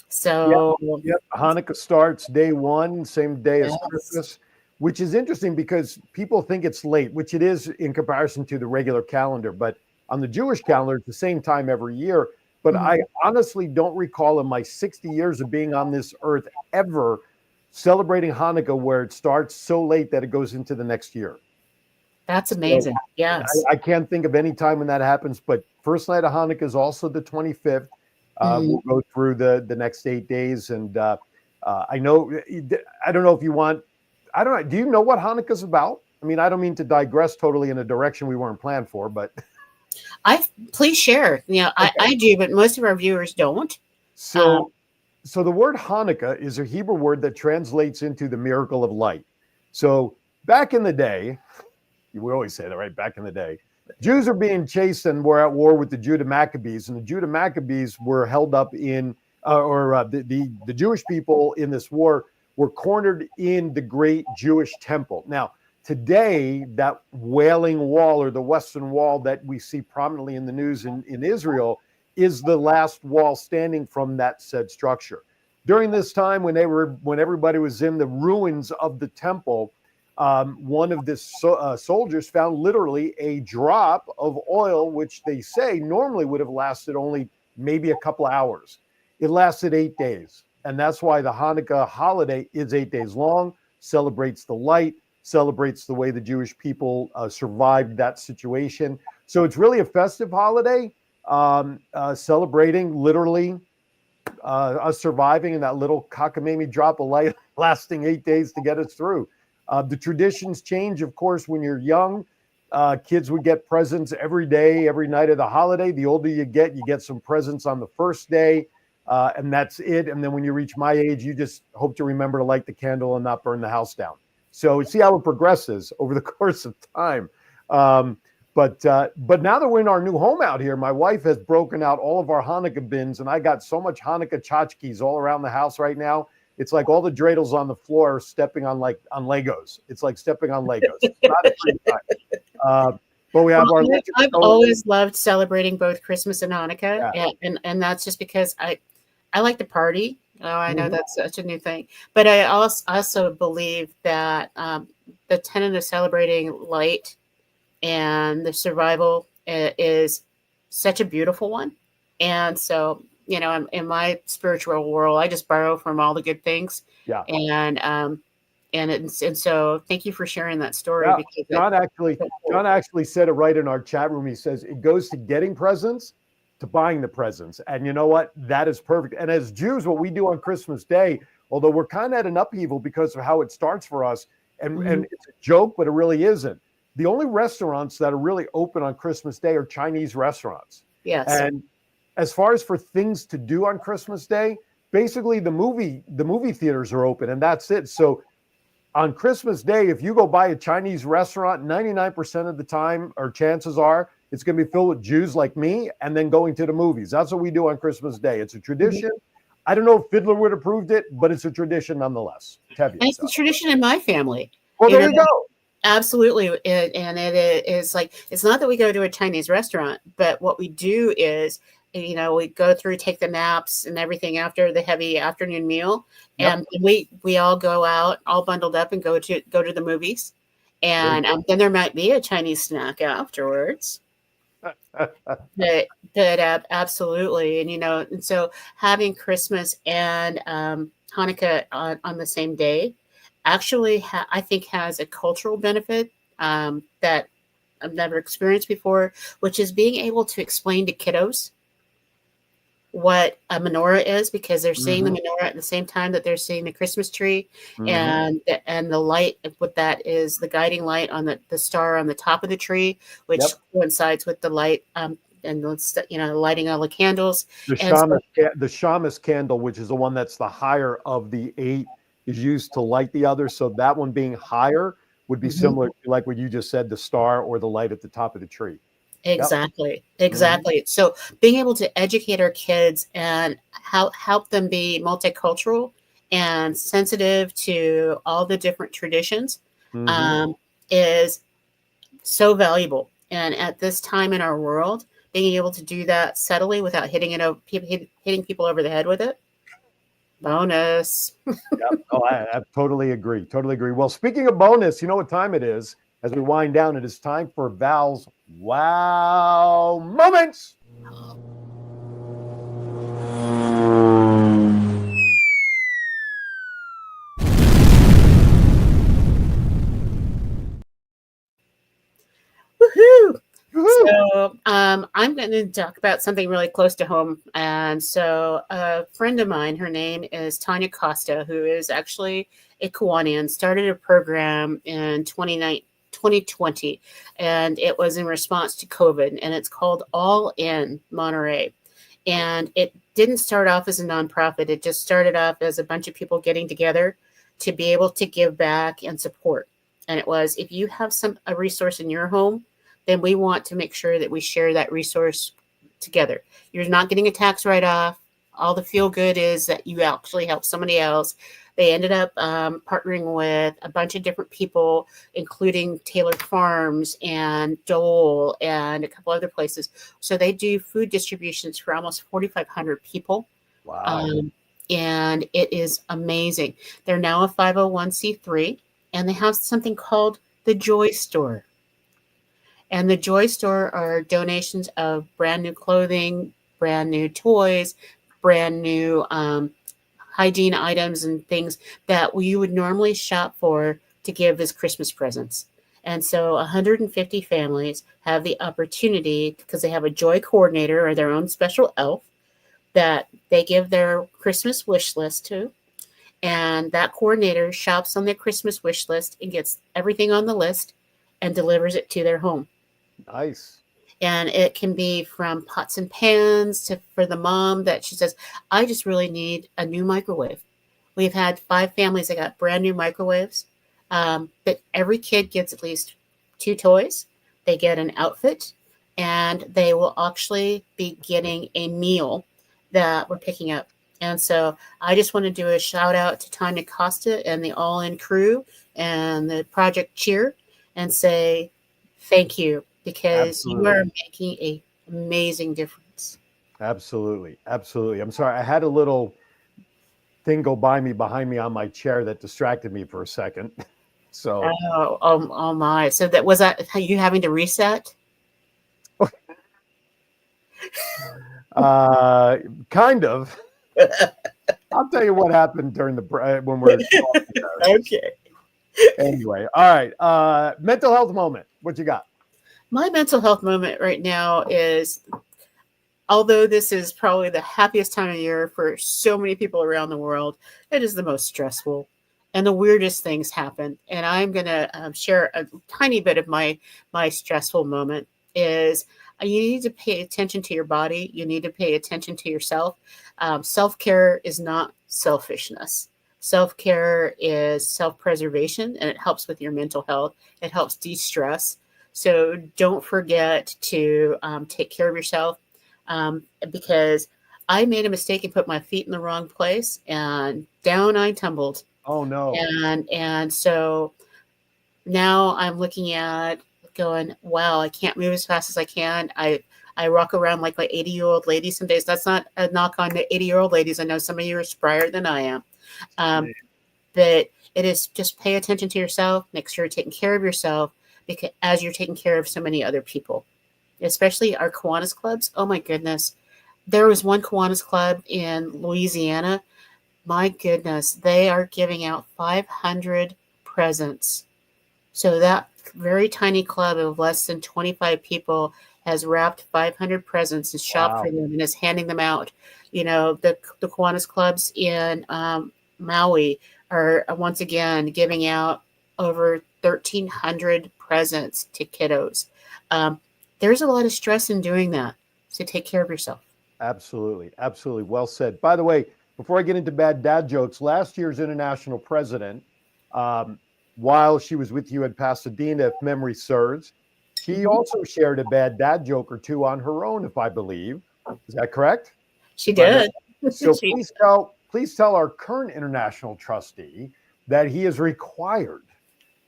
So Yep. Hanukkah starts day one, same day as Yes. Christmas, which is interesting because people think it's late, which it is in comparison to the regular calendar. But on the Jewish calendar, it's the same time every year. But I honestly don't recall in my 60 years of being on this earth ever celebrating Hanukkah where it starts so late that it goes into the next year. that's amazing. Yes. I can't think of any time when that happens, but first night of Hanukkah is also the 25th. We'll go through the next 8 days. And I don't know if you want, I don't know. Do you know what Hanukkah's about? I mean, I don't mean to digress totally in a direction we weren't planned for, but. Please share. I do, but most of our viewers don't. So the word Hanukkah is a Hebrew word that translates into the miracle of light. So back in the day, we always say that, right? Back in the day, Jews are being chased and were at war with the Judah Maccabees, and the Judah Maccabees were held up in, the Jewish people in this war were cornered in the great Jewish temple. Now, today, that Wailing Wall or the Western Wall that we see prominently in the news in Israel is the last wall standing from that said structure. During this time, when everybody was in the ruins of the temple, one of the soldiers found literally a drop of oil, which they say normally would have lasted only maybe a couple of hours. It lasted 8 days. And that's why the Hanukkah holiday is 8 days long, celebrates the light, celebrates the way the Jewish people survived that situation. So it's really a festive holiday, celebrating literally us surviving in that little cockamamie drop of light lasting 8 days to get us through. The traditions change, of course, when you're young. Kids would get presents every day, every night of the holiday. The older you get some presents on the first day, and that's it. And then when you reach my age, you just hope to remember to light the candle and not burn the house down. So you see how it progresses over the course of time. But now that we're in our new home out here, my wife has broken out all of our Hanukkah bins, and I got so much Hanukkah tchotchkes all around the house right now. It's like all the dreidels on the floor are stepping on Legos. It's like stepping on Legos. It's not a free time. But we have I've always loved celebrating both Christmas and Hanukkah, and that's just because I like to party. Oh, I know that's such a new thing, but I also believe that the tenet of celebrating light and the survival is such a beautiful one. And so, in my spiritual world, I just borrow from all the good things. Yeah. And so thank you for sharing that story. Yeah. Because John actually said it right in our chat room. He says it goes to getting presents to buying the presents. And you know what? That is perfect. And as Jews, what we do on Christmas Day, although we're kind of at an upheaval because of how it starts for us, and it's a joke, but it really isn't. The only restaurants that are really open on Christmas Day are Chinese restaurants. Yes. And as far as for things to do on Christmas Day, basically the movie theaters are open and that's it. So on Christmas Day, if you go by a Chinese restaurant, 99% of the time, or chances are, it's going to be filled with Jews like me and then going to the movies. That's what we do on Christmas Day. It's a tradition. I don't know if Fiddler would have approved it, but it's a tradition nonetheless. And it's a tradition in my family. Well, there you go. Absolutely. And it is like, it's not that we go to a Chinese restaurant, but what we do is, we go through, take the naps and everything after the heavy afternoon meal. Yep. And we all go out all bundled up and go to the movies. And then there might be a Chinese snack afterwards. but absolutely. And, and so having Christmas and Hanukkah on the same day actually, I think has a cultural benefit that I've never experienced before, which is being able to explain to kiddos what a menorah is, because they're seeing the menorah at the same time that they're seeing the Christmas tree, and the light. What that is, the guiding light on the star on the top of the tree, which coincides with the light and lighting all the candles. The Shamus candle, which is the one that's the higher of the 8, is used to light the others. So that one being higher would be similar to like what you just said, the star or the light at the top of the tree. Exactly. So being able to educate our kids and help them be multicultural and sensitive to all the different traditions Mm-hmm. is so valuable. And at this time in our world, being able to do that subtly without hitting people over the head with it, bonus. Yep. Oh, I totally agree. Totally agree. Well, speaking of bonus, you know what time it is? As we wind down, it is time for Val's wow moments. Woohoo! Woo-hoo. So I'm going to talk about something really close to home. And so a friend of mine, her name is Tanya Costa, who is actually a Kiwanian, started a program in 2020, and it was in response to COVID, and it's called All In Monterey. And it didn't start off as a nonprofit. It just started off as a bunch of people getting together to be able to give back and support. And it was, if you have a resource in your home, then we want to make sure that we share that resource together. You're not getting a tax write-off. All the feel good is that you actually help somebody else. They ended up partnering with a bunch of different people, including Taylor Farms and Dole and a couple other places. So they do food distributions for almost 4,500 people. Wow. And it is amazing. They're now a 501c3, and they have something called the Joy Store. And the Joy Store are donations of brand new clothing, brand new toys, brand new hygiene items and things that you would normally shop for to give as Christmas presents. And so 150 families have the opportunity, because they have a Joy coordinator or their own special elf that they give their Christmas wish list to. And that coordinator shops on their Christmas wish list and gets everything on the list and delivers it to their home. Nice. And it can be from pots and pans to for the mom that she says, I just really need a new microwave. We've had 5 families that got brand new microwaves. But every kid gets at least 2 toys. They get an outfit, and they will actually be getting a meal that we're picking up. And so I just want to do a shout out to Tanya Costa and the All In crew and the Project Cheer and say thank you, because you are making an amazing difference. Absolutely. Absolutely. I'm sorry. I had a little thing go by me behind me on my chair that distracted me for a second. So, Oh my. So was that you having to reset? kind of. I'll tell you what happened during when we're talking about it. Okay. Anyway, all right. Mental health moment. What you got? My mental health moment right now is, although this is probably the happiest time of year for so many people around the world, it is the most stressful, and the weirdest things happen. And I'm going to share a tiny bit of my stressful moment. Is you need to pay attention to your body. You need to pay attention to yourself. Self-care is not selfishness. Self-care is self-preservation, and it helps with your mental health. It helps de-stress. So don't forget to take care of yourself, because I made a mistake and put my feet in the wrong place, and down I tumbled. Oh no. And so now I'm looking at going, wow, I can't move as fast as I can. I walk around like my 80-year-old lady some days. That's not a knock on the 80-year-old ladies. I know some of you are sprier than I am. But it is just pay attention to yourself. Make sure you're taking care of yourself, because as you're taking care of so many other people, especially our Kiwanis clubs. Oh my goodness. There was one Kiwanis club in Louisiana. My goodness, they are giving out 500 presents. So that very tiny club of less than 25 people has wrapped 500 presents and shopped for them and is handing them out. You know, the Kiwanis clubs in Maui are once again giving out over 1,300 presents to kiddos. There's a lot of stress in doing that. So take care of yourself. Absolutely. Absolutely. Well said. By the way, before I get into bad dad jokes, last year's international president, while she was with you at Pasadena, if memory serves, she also shared a bad dad joke or two on her own, if I believe. Is that correct? She did. So please please tell our current international trustee that he is required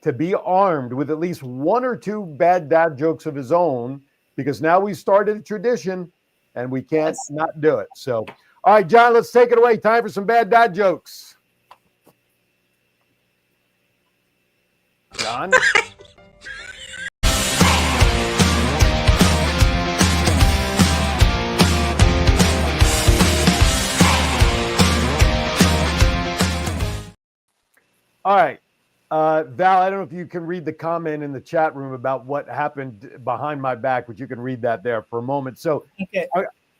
to be armed with at least one or two bad dad jokes of his own, because now we started a tradition and we can't not do it. So, all right, John, let's take it away. Time for some bad dad jokes. John? All right. Val, I don't know if you can read the comment in the chat room about what happened behind my back, but you can read that there for a moment. So Okay.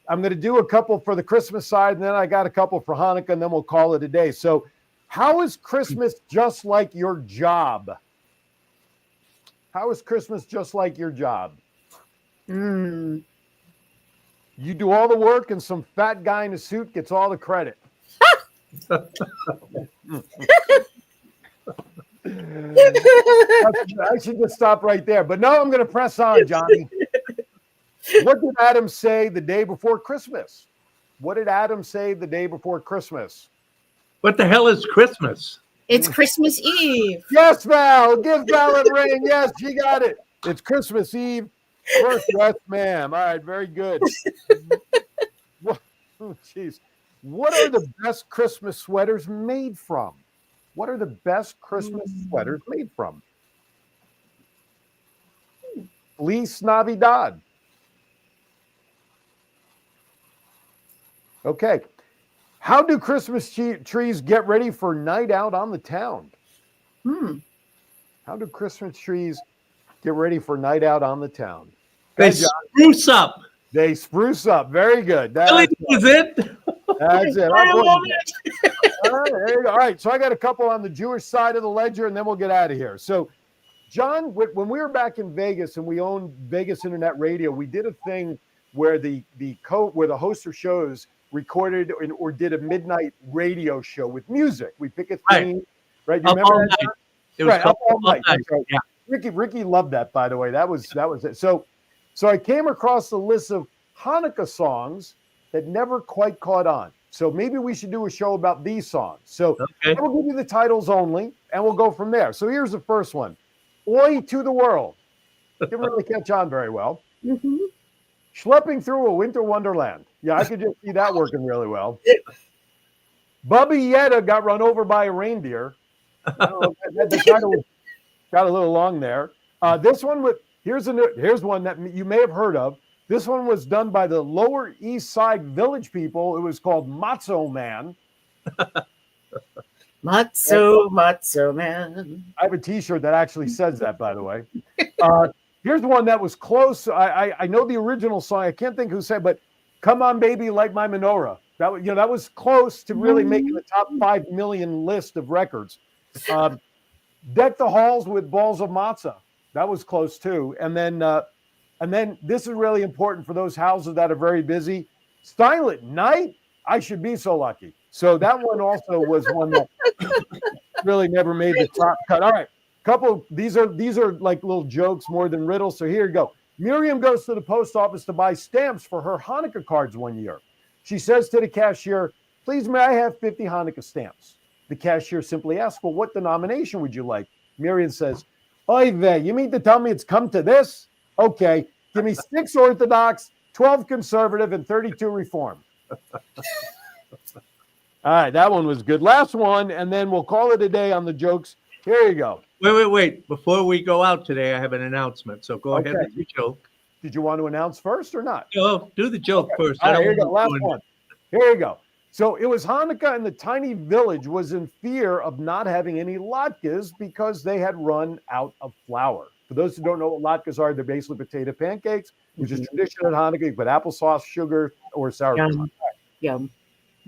I'm going to do a couple for the Christmas side, and then I got a couple for Hanukkah, and then we'll call it a day. So how is Christmas just like your job? How is Christmas just like your job? You do all the work, and some fat guy in a suit gets all the credit. I should just stop right there. But no, I'm going to press on, Johnny. What did Adam say the day before Christmas? What did Adam say the day before Christmas? What the hell is Christmas? It's Christmas Eve. Yes, Val. Give Val a ring. Yes, she got it. It's Christmas Eve. First, yes, ma'am. All right, very good. Oh, jeez. What are the best Christmas sweaters made from? What are the best Christmas sweaters made from? Feliz Navidad. Okay. How do Christmas trees get ready for night out on the town? How do Christmas trees get ready for night out on the town? They spruce up. They spruce up. Very good. Really, is it? That's it. I love it. All right, there you go. All right, so I got a couple on the Jewish side of the ledger, and then we'll get out of here. So, John, when we were back in Vegas and we owned Vegas Internet Radio, we did a thing where the host of shows recorded or did a midnight radio show with music. We pick a theme, right? You remember that? It was Up all night. right. Yeah. Ricky loved that, by the way. That was it. So I came across a list of Hanukkah songs that never quite caught on. So maybe we should do a show about these songs. So I will give you the titles only, and we'll go from there. So here's the first one. Oi to the World. Didn't really catch on very well. Schlepping through a winter wonderland. Yeah, I could just see that working really well. Bubby Yetta got run over by a reindeer. I don't know, the title got a little long there. This one here's one that you may have heard of. This one was done by the Lower East Side Village people. It was called Matzo Man. Matzo Man. I have a T-shirt that actually says that, by the way. Here's one that was close. I know the original song. I can't think who said, but "Come On, Baby, Light My Menorah." That was close to really making the top 5 million list of records. "Deck the Halls with Balls of Matzah." That was close too. And then this is really important for those houses that are very busy. "Silent Night, I Should Be So Lucky." So that one also was one that really never made the top cut. All right, these are like little jokes more than riddles. So here you go. Miriam goes to the post office to buy stamps for her Hanukkah cards one year. She says to the cashier, "Please, may I have 50 Hanukkah stamps?" The cashier simply asks, "Well, what denomination would you like?" Miriam says, "Oy vey, you mean to tell me it's come to this? Okay, give me 6 Orthodox, 12 Conservative, and 32 Reform." All right, that one was good. Last one, and then we'll call it a day on the jokes. Here you go. Wait. Before we go out today, I have an announcement. So go ahead with your joke. Did you want to announce first or not? No, do the joke first. All right, here you go. Last one. Here you go. So it was Hanukkah, and the tiny village was in fear of not having any latkes because they had run out of flour. For those who don't know what latkes are, they're basically potato pancakes, which is tradition at Hanukkah. You put applesauce, sugar, or sour cream. Yum.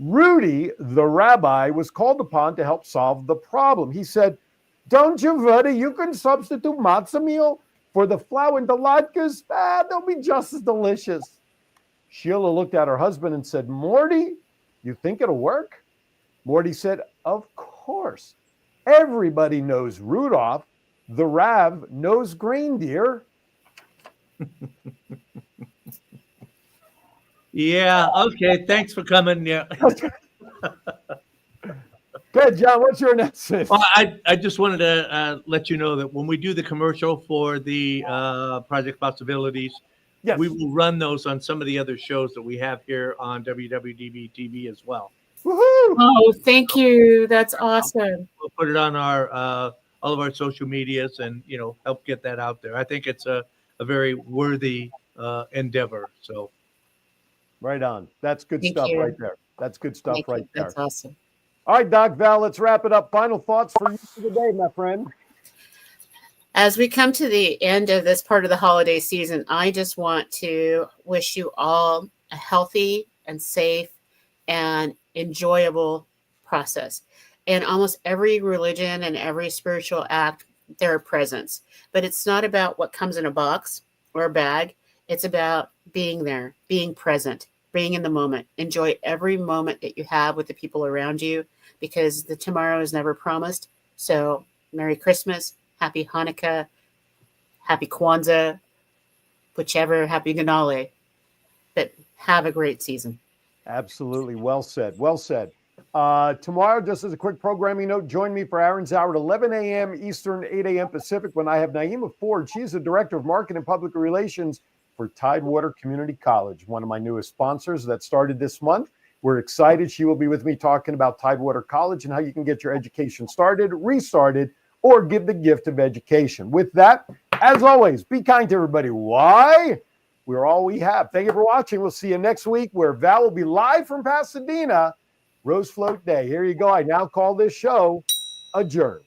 Rudy, the rabbi, was called upon to help solve the problem. He said, "Don't you worry, you can substitute matzah meal for the flour and the latkes. They'll be just as delicious." Sheila looked at her husband and said, "Morty, you think it'll work?" Morty said, "Of course. Everybody knows Rudolph. The Rav knows reindeer." Yeah. Okay. Thanks for coming. Yeah. Good, John. What's your announcement? Well, I just wanted to let you know that when we do the commercial for the Project Possibilities, Yes. we will run those on some of the other shows that we have here on WWDB TV as well. Woohoo! Oh, thank you. That's awesome. We'll put it on our all of our social medias and help get that out there. I think it's a very worthy endeavor. So Right on. That's good Thank stuff you. right there. That's good stuff Thank right you. there. That's awesome. All right, Doc Val, let's wrap it up. Final thoughts for you for the day, my friend. As we come to the end of this part of the holiday season, I just want to wish you all a healthy and safe and enjoyable process. In almost every religion and every spiritual act, there are presents. But it's not about what comes in a box or a bag. It's about being there, being present, being in the moment. Enjoy every moment that you have with the people around you because the tomorrow is never promised. So, Merry Christmas, Happy Hanukkah, Happy Kwanzaa, whichever, Happy Ganale. But have a great season. Absolutely. Well said. Well said. Tomorrow, just as a quick programming note, join me for Aaron's Hour at 11 a.m. Eastern, 8 a.m. Pacific, when I have Naima Ford. She is the Director of Marketing and Public Relations for Tidewater Community College, one of my newest sponsors that started this month. We're excited. She will be with me talking about Tidewater College and how you can get your education started, restarted, or give the gift of education. With that, as always, be kind to everybody. Why? We're all we have. Thank you for watching. We'll see you next week where Val will be live from Pasadena. Rose Float Day. Here you go. I now call this show adjourned.